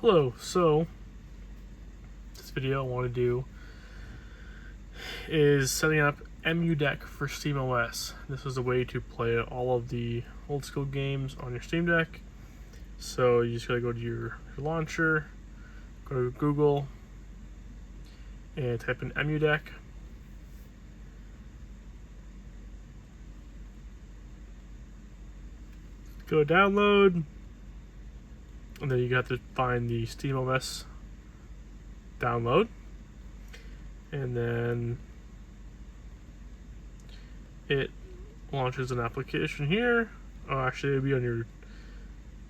Hello, so this video I want to do is setting up Emudeck for SteamOS. This is a way to play all of the old school games on your Steam Deck. So you just gotta go to your launcher, go to Google, and type in Emudeck. Go download, and then you have to find the SteamOS download, and then it launches an application here. Oh, actually, it'll be on your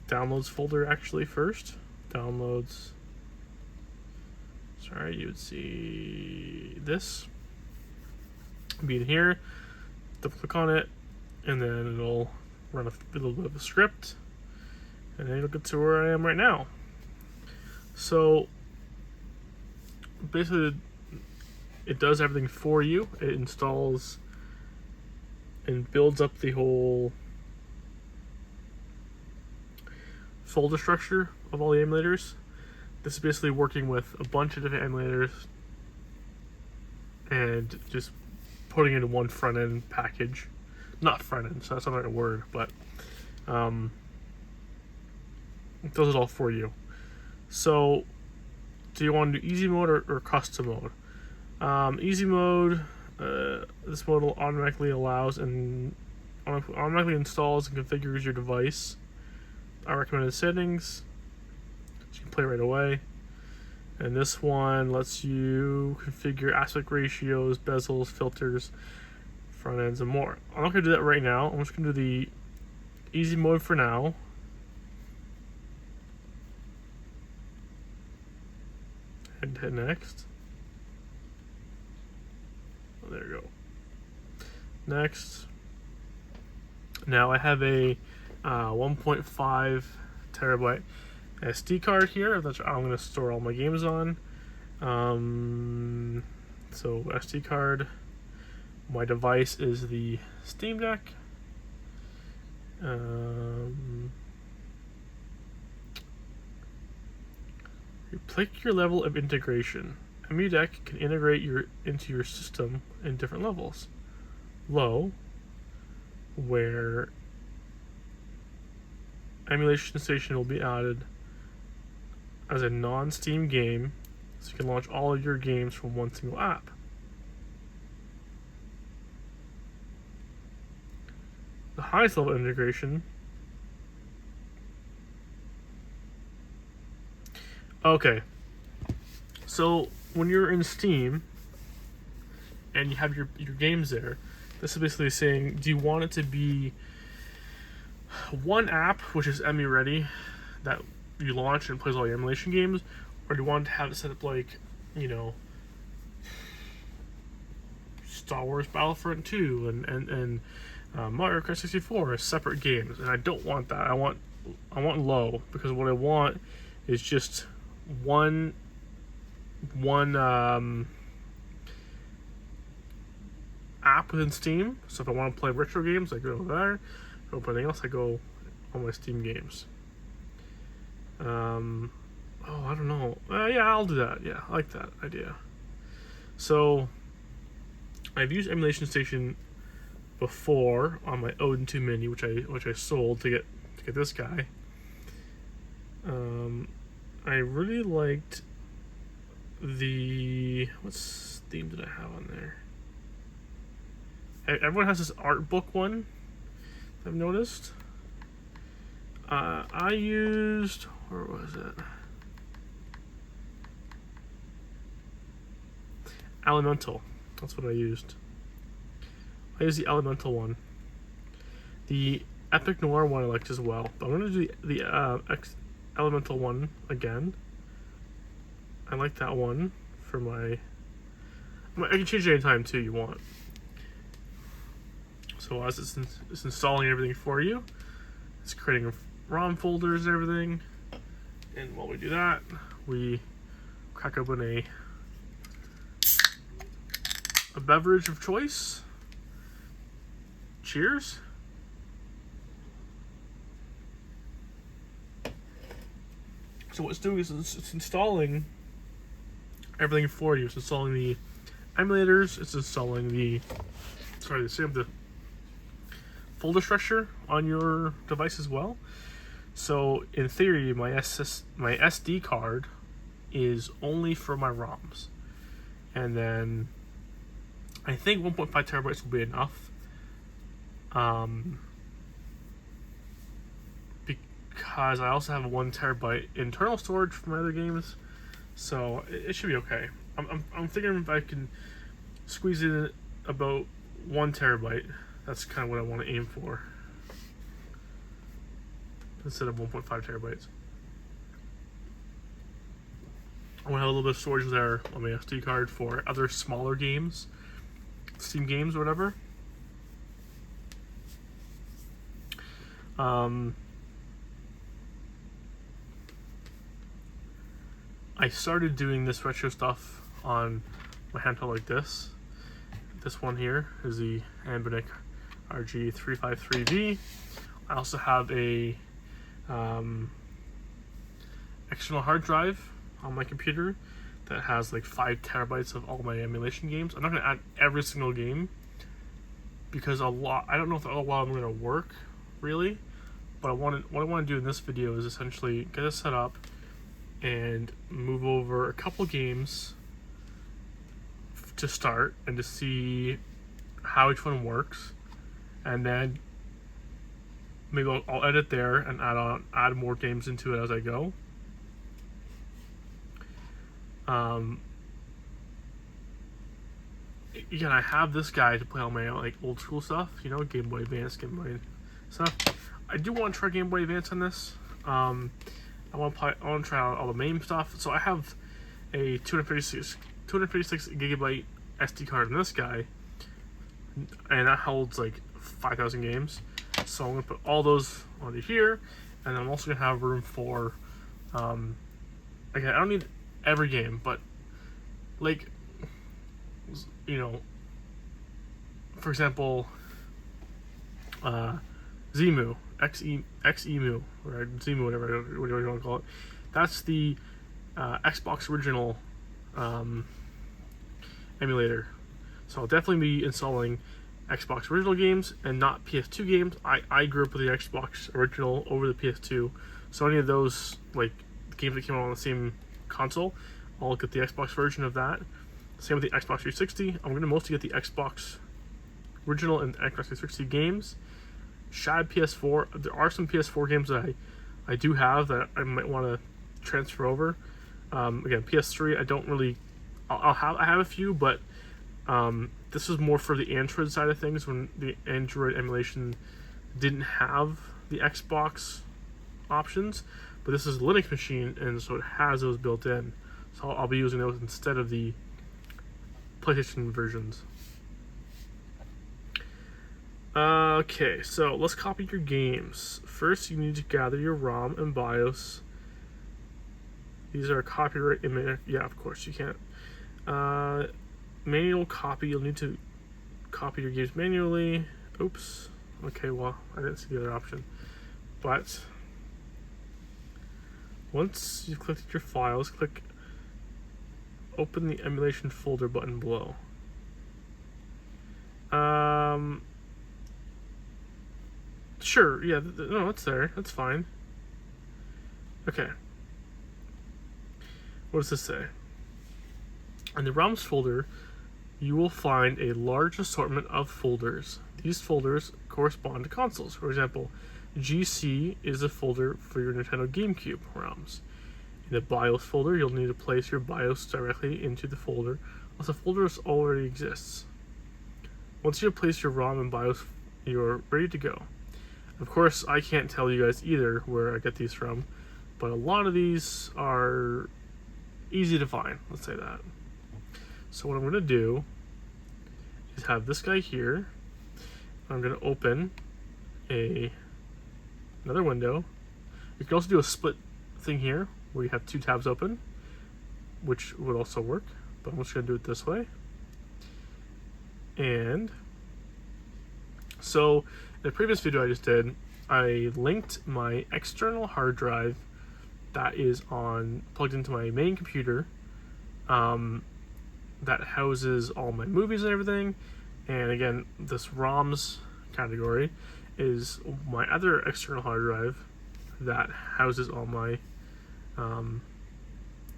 downloads folder actually first. Downloads. Sorry, you would see this. Be in here. Double click on it, and then it'll run a little bit of a script, and then it'll get to where I am right now. So basically, it does everything for you. It installs and builds up the whole folder structure of all the emulators. This is basically working with a bunch of different emulators and just putting it in one front end package. Not front end, so that's not the right word, but it does it all for you. So, do you want to do easy mode or custom mode? Easy mode, this mode will automatically allows and automatically installs and configures your device. Our recommended settings, so you can play right away. And this one lets you configure aspect ratios, bezels, filters, front ends, and more. I'm not going to do that right now. I'm just going to do the easy mode for now. And hit next. Oh, there you go. Next. Now I have a 1.5 terabyte SD card here. That's what I'm going to store all my games on. So SD card. My device is the Steam Deck. Pick your level of integration. Emudeck can integrate into your system in different levels. Low, where Emulation Station will be added as a non-Steam game, so you can launch all of your games from one single app. The highest level of integration. Okay, so when you're in Steam and you have your games there, this is basically saying, do you want it to be one app, which is EmuReady, that you launch and plays all your emulation games, or do you want to have it set up like, Star Wars Battlefront 2 and Mario Kart 64 as separate games? And I don't want that. I want low, because what I want is just one app within Steam. So if I want to play retro games, I go there. If I want anything else, I go on my Steam games. I don't know. Yeah, I'll do that. Yeah, I like that idea. So I've used Emulation Station before on my Odin 2 Mini, which I sold to get this guy. I really liked what theme did I have on there? Everyone has this art book one, I've noticed. I used, where was it? Elemental. That's what I used. I used the Elemental one. The Epic Noir one I liked as well. But I'm going to do the Elemental one again. I like that one for my... I can change it anytime too you want. So as it's installing everything for you, it's creating ROM folders and everything. And while we do that, we crack open a beverage of choice. Cheers. So what it's doing is it's installing everything for you. It's installing the emulators. It's installing the folder structure on your device as well. So in theory, my SD card is only for my ROMs, and then I think 1.5 terabytes will be enough. Because I also have a 1 terabyte internal storage for my other games, so it should be okay. I'm thinking if I can squeeze in about 1 terabyte, that's kind of what I want to aim for, instead of 1.5 terabytes. I want to have a little bit of storage there on my SD card for other smaller games, Steam games or whatever. I started doing this retro stuff on my handheld like this. This one here is the Emudeck RG353V. I also have a external hard drive on my computer that has like 5 terabytes of all my emulation games. I'm not going to add every single game because I don't know if a lot of them are going to work really, but what I want to do in this video is essentially get it set up and move over a couple games to start and to see how each one works, and then maybe I'll edit there and add more games into it as I go. Again, I have this guy to play all my like old school stuff, you know, Game Boy Advance, Game Boy stuff. I do want to try Game Boy Advance on this. I want to try out all the MAME stuff. So I have a 256 gigabyte SD card in this guy, and that holds like 5,000 games. So I'm gonna put all those onto here, and I'm also gonna have room for, again, I don't need every game, but like, you know, for example, Xemu, Xemu, or Xemu, whatever you want to call it. That's the Xbox original emulator. So I'll definitely be installing Xbox original games and not PS2 games. I grew up with the Xbox original over the PS2, so any of those like games that came out on the same console, I'll get the Xbox version of that. Same with the Xbox 360. I'm going to mostly get the Xbox original and Xbox 360 games. Shad PS4. There are some PS4 games that I do have that I might want to transfer over. Again, PS3, I don't really. I have a few, but this is more for the Android side of things, when the Android emulation didn't have the Xbox options. But this is a Linux machine, and so it has those built in. So I'll be using those instead of the PlayStation versions. Okay, so let's copy your games. First, you need to gather your ROM and BIOS. These are copyright image. Yeah, of course you can't. Manual copy. You'll need to copy your games manually. Oops. Okay, well, I didn't see the other option. But once you've clicked your files, click open the emulation folder button below. Sure, yeah, no, it's there. That's fine. Okay. What does this say? In the ROMs folder, you will find a large assortment of folders. These folders correspond to consoles. For example, GC is a folder for your Nintendo GameCube ROMs. In the BIOS folder, you'll need to place your BIOS directly into the folder, unless the folder already exists. Once you have placed your ROM and BIOS, you're ready to go. Of course, I can't tell you guys either where I get these from, but a lot of these are easy to find, let's say that. So what I'm going to do is have this guy here. I'm going to open another window. You can also do a split thing here, where you have two tabs open, which would also work, but I'm just going to do it this way. And so in the previous video I just did, I linked my external hard drive that is plugged into my main computer, that houses all my movies and everything. And again, this ROMs category is my other external hard drive that houses all my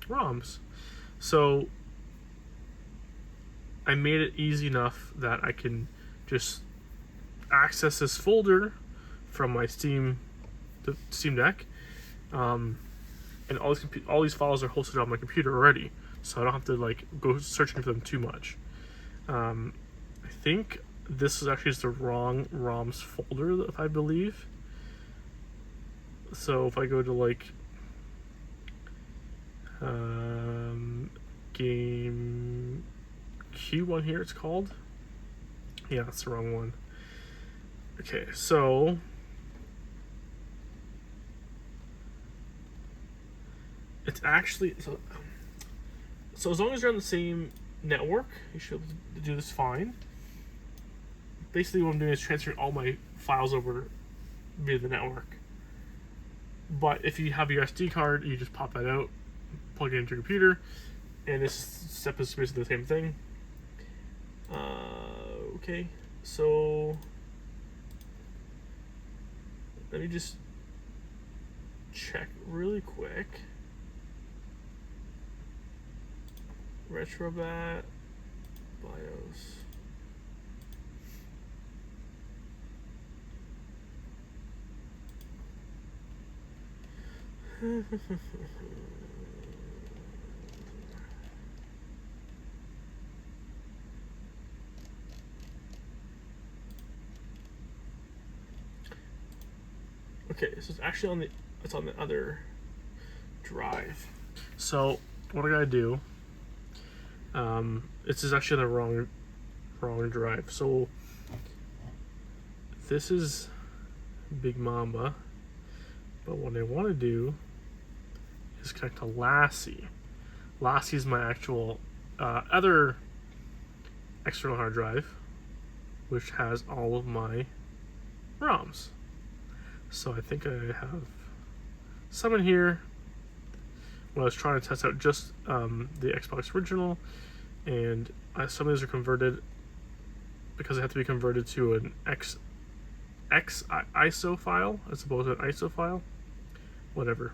ROMs. So I made it easy enough that I can just access this folder from my Steam Deck, and all these files are hosted on my computer already, so I don't have to like go searching for them too much. I think this is actually just the wrong ROMs folder, if I believe. So if I go to like game Q1 here, it's called. Yeah, that's the wrong one. Okay, so it's actually so as long as you're on the same network, you should be able to do this fine. Basically, what I'm doing is transferring all my files over via the network. But if you have your SD card, you just pop that out, plug it into your computer, and this step is basically the same thing. Okay, so let me just check really quick. Retrobat BIOS. Okay, so it's actually on the other drive. So what I gotta do? This is actually on the wrong drive. So this is Big Mamba, but what I want to do is connect to Lassie. Lassie is my actual other external hard drive, which has all of my ROMs. So I think I have some in here. When I was trying to test out just the Xbox original, and some of these are converted because they have to be converted to an X ISO file as opposed to an ISO file. Whatever.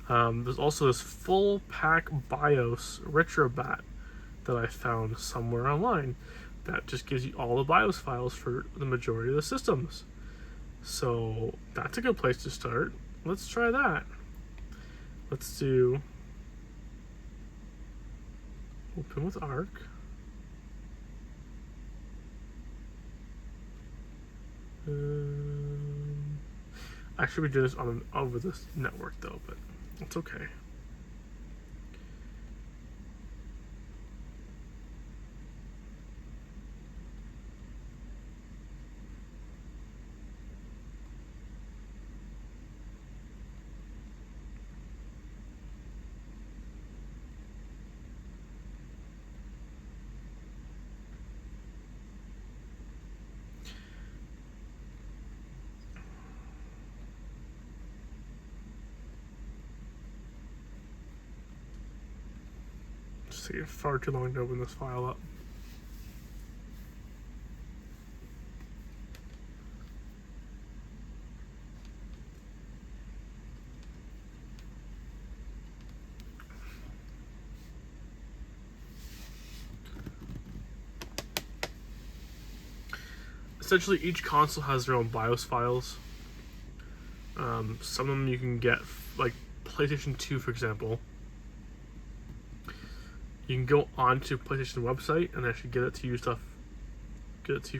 There's also this full pack BIOS Retrobat that I found somewhere online that just gives you all the BIOS files for the majority of the systems. So that's a good place to start. Let's try that. Let's do open with Arc. I should be doing this over this network though, but it's okay. It's taking far too long to open this file up. Essentially, each console has their own BIOS files. Some of them you can get, like PlayStation 2, for example. You can go onto PlayStation website and actually get it to you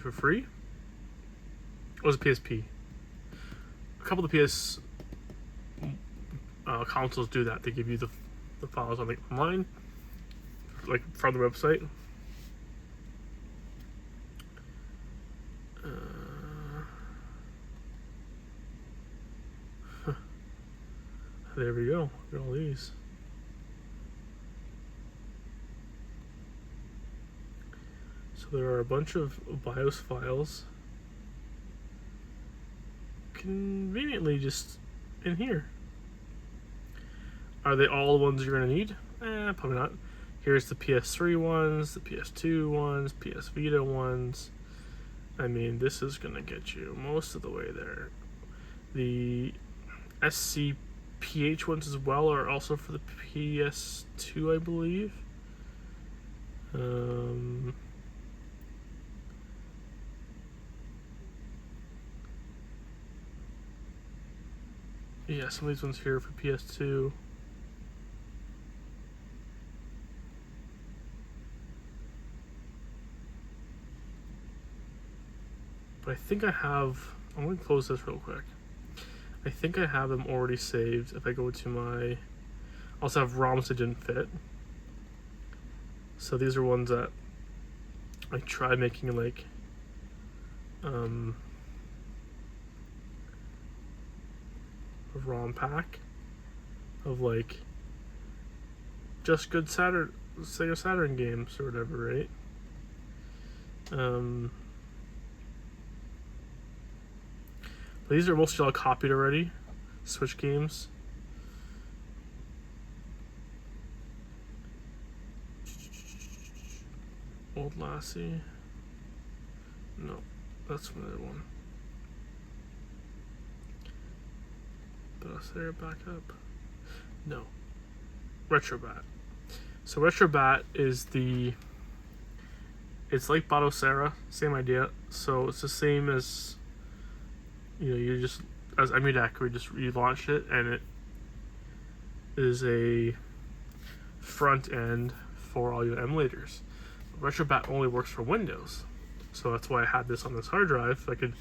for free. Or was it PSP? A couple of the PS consoles do that. They give you the files online, like from the website. There we go. Look at all these. So there are a bunch of BIOS files conveniently just in here. Are they all the ones you're going to need? Probably not. Here's the PS3 ones, the PS2 ones, PS Vita ones. I mean, this is going to get you most of the way there. The SCPH ones as well are also for the PS2, I believe. Yeah, some of these ones here for PS2. But I think I have... I'm going to close this real quick. I think I have them already saved. If I go to my... I also have ROMs that didn't fit. So these are ones that I tried making like... a ROM pack of like just good Sega Saturn games or whatever, right? But these are mostly all copied already. Switch games. Old Lassie. No, that's another one. But I'll set it back up. No. Retrobat. So Retrobat is the... It's like Batocera, same idea. So it's the same as... you just... As Emudeck, we just relaunched it, and it is a front end for all your emulators. Retrobat only works for Windows. So that's why I had this on this hard drive. I could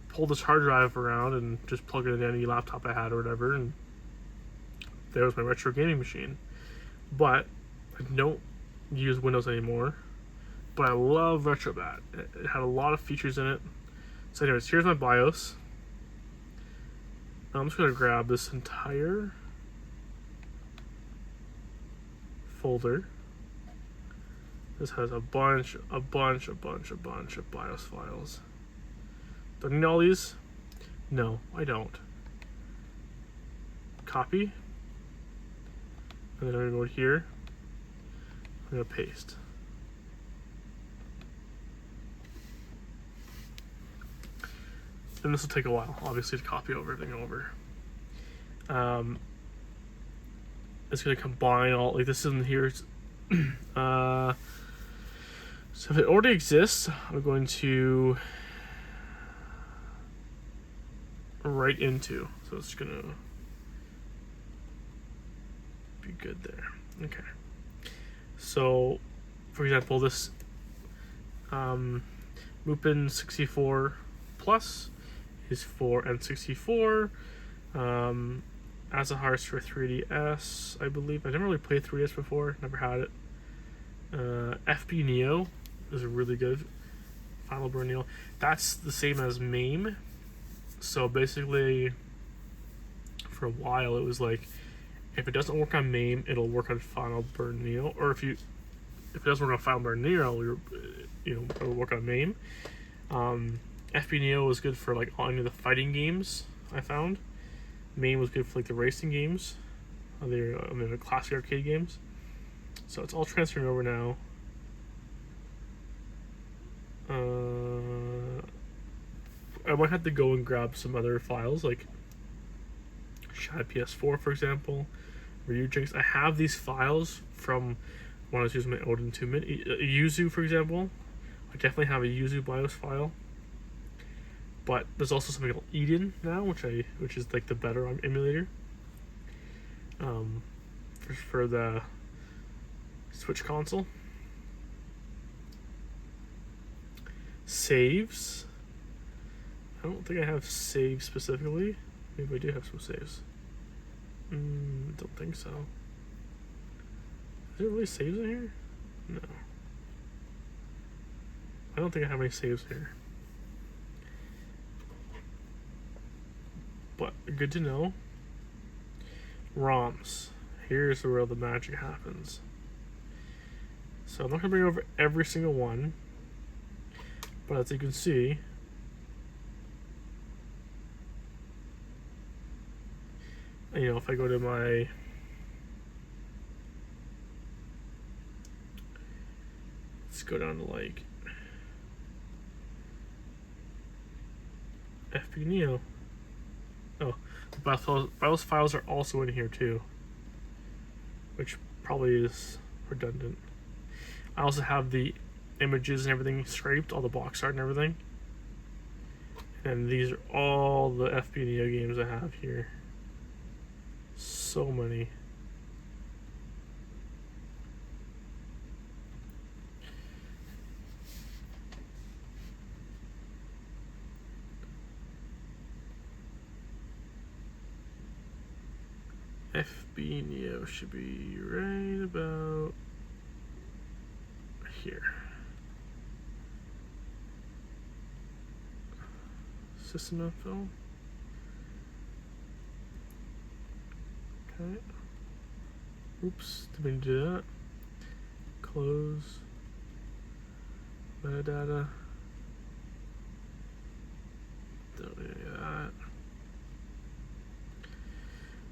pull this hard drive around and just plug it into any laptop I had or whatever, and there was my retro gaming machine. But I don't use Windows anymore. But I love Retrobat. It had a lot of features in it. So anyways, here's my BIOS. I'm just going to grab this entire folder. This has a bunch of BIOS files. Do I need all these? No, I don't. Copy. And then I'm going to go here. I'm going to paste. And this will take a while, obviously, to copy everything over. It's going to combine all, like this in here. So if it already exists, I'm going to write into. So it's going to be good there. Okay. So, for example, this Lupin 64 Plus is for N64. As a Hearts for 3DS, I believe. I never really played 3DS before. Never had it. FB Neo is a really good Final Burn Neo. That's the same as MAME. So basically, for a while, it was like, if it doesn't work on MAME, it'll work on Final Burn Neo. Or if it doesn't work on Final Burn Neo, it'll work on MAME. FB Neo was good for like any of the fighting games, I found. MAME was good for like the racing games, the classic arcade games. So it's all transferring over now. I might have to go and grab some other files, like Shad PS4, for example, Ryujinx. I have these files from when I was using my Odin 2 Mini. Yuzu, for example. I definitely have a Yuzu BIOS file. But there's also something called Eden now, which is like the better emulator. For the Switch console. Saves. I don't think I have saves specifically. Maybe I do have some saves. Don't think so. Is there really saves in here? No. I don't think I have any saves here. But good to know. ROMs. Here's where the magic happens. So I'm not going to bring over every single one. But as you can see, you know, if I go to my let's go down to like FP Neo. Oh, the BIOS files are also in here too, which probably is redundant. I also have the images and everything scraped, all the box art and everything. And these are all the FP Neo games I have here. So many. FB Neo should be right about here. System info. Okay. Oops, didn't mean to do that. Close. Metadata. Don't need that.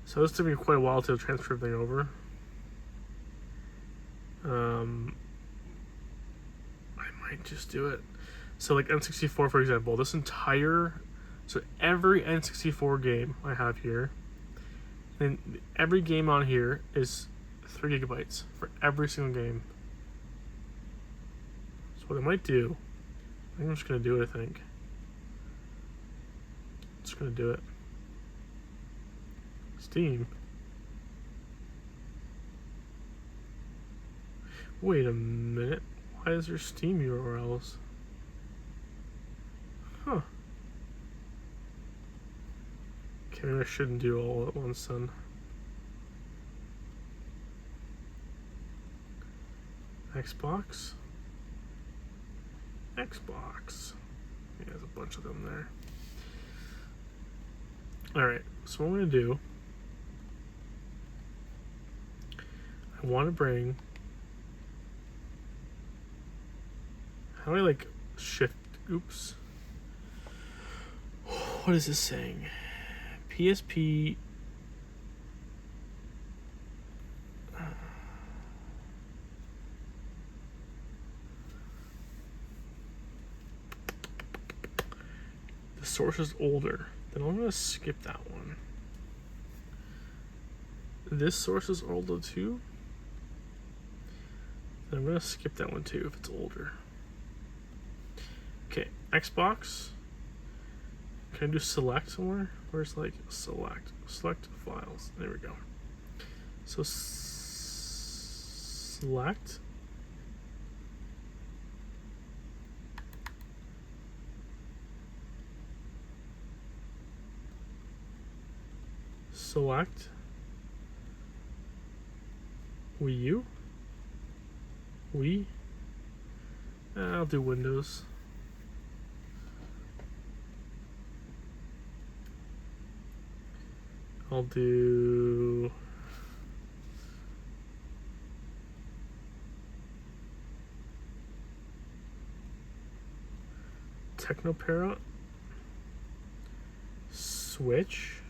So this took me quite a while to transfer everything over. I might just do it. So like N64, for example, this entire, so every N64 game I have here, and every game on here is 3 gigabytes for every single game. So what I might do, I think I'm just gonna do it. I think. Just gonna do it. Steam. Wait a minute. Why is there Steam URLs? Huh. Okay, maybe I shouldn't do all at once then. Xbox. Xbox. Yeah, there's a bunch of them there. Alright, so what I'm gonna do, I want to bring, how do I like shift, oops, what is this saying? PSP, the source is older, then I'm gonna skip that one. This source is older too, then I'm gonna skip that one too if it's older. Okay, Xbox. Can I do select somewhere? Where's like select files? There we go. So select. Select Wii U. Wii. I'll do Windows. I'll do Technopara. Switch.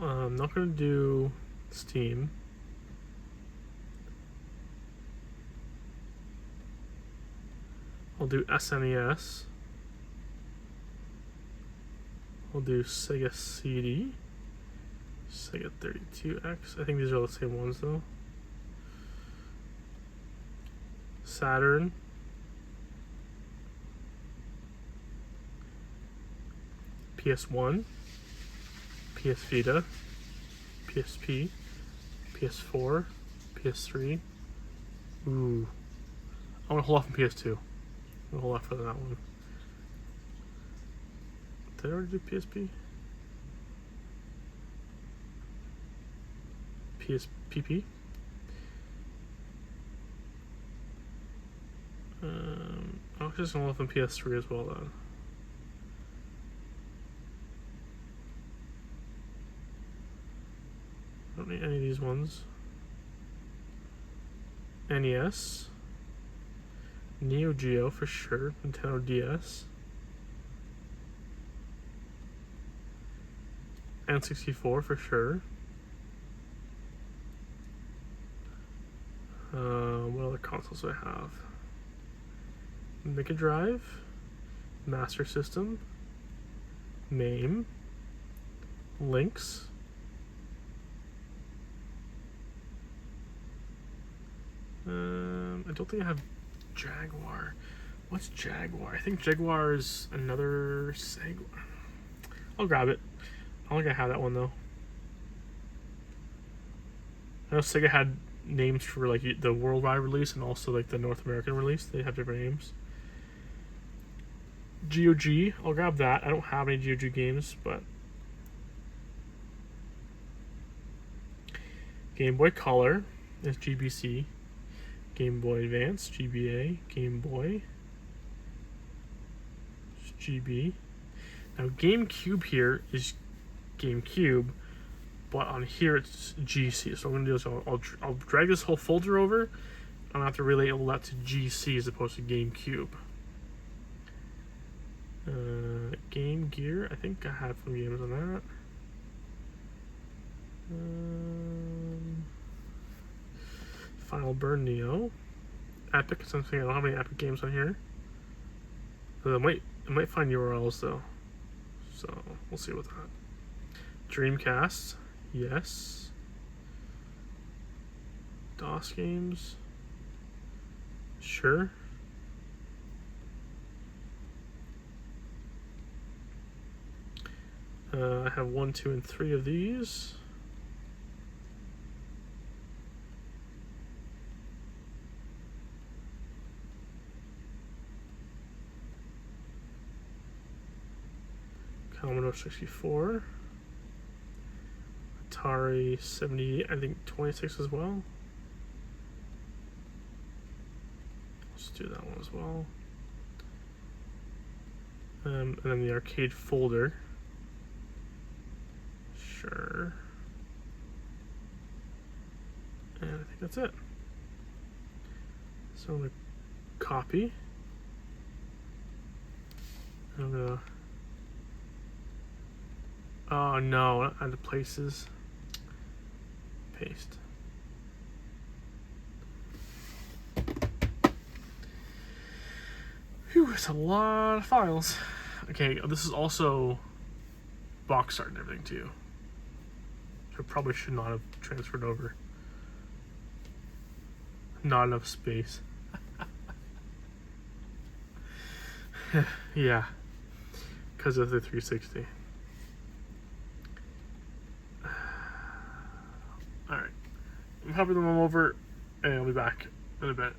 I'm not going to do Steam. I'll do SNES. I'll do Sega CD. Sega 32X. I think these are all the same ones though. Saturn. PS1. PS Vita. PSP. PS4. PS3. Ooh. I want to hold off on PS2. I'm gonna hold off for that one. Did I already do PSP? PSPP? I'll just hold off on PS3 as well then. I don't need any of these ones. NES. Neo Geo for sure. Nintendo DS. N64 for sure. What other consoles do I have? Mega Drive, Master System, MAME, Lynx, I don't think I have Jaguar. What's Jaguar? I think Jaguar is another Sega. I'll grab it. I don't think I have that one though. I know Sega had names for like the worldwide release and also like the North American release. They have different names. GOG, I'll grab that. I don't have any GOG games, but Game Boy Color is GBC. Game Boy Advance, GBA. Game Boy, GB. Now GameCube here is GameCube, but on here it's GC. So what I'm gonna do is I'll drag this whole folder over. I'm gonna have to relabel that to GC as opposed to GameCube. Game Gear, I think I had some games on that. Final Burn Neo. Epic, something I don't have any Epic games on here. It might find URLs though. So we'll see with that. Dreamcast, yes. DOS games, sure. I have 1, 2, and 3 of these. Commodore 64. Atari 78, I think 26 as well. Let's do that one as well. And then the arcade folder. Sure. And I think that's it. So I'm going to copy. I'm going to... Oh no, not add the places. Paste. Whew, it's a lot of files. Okay, this is also box art and everything too. I probably should not have transferred over. Not enough space. Yeah, because of the 360. Alright, I'm having them over and I'll be back in a bit.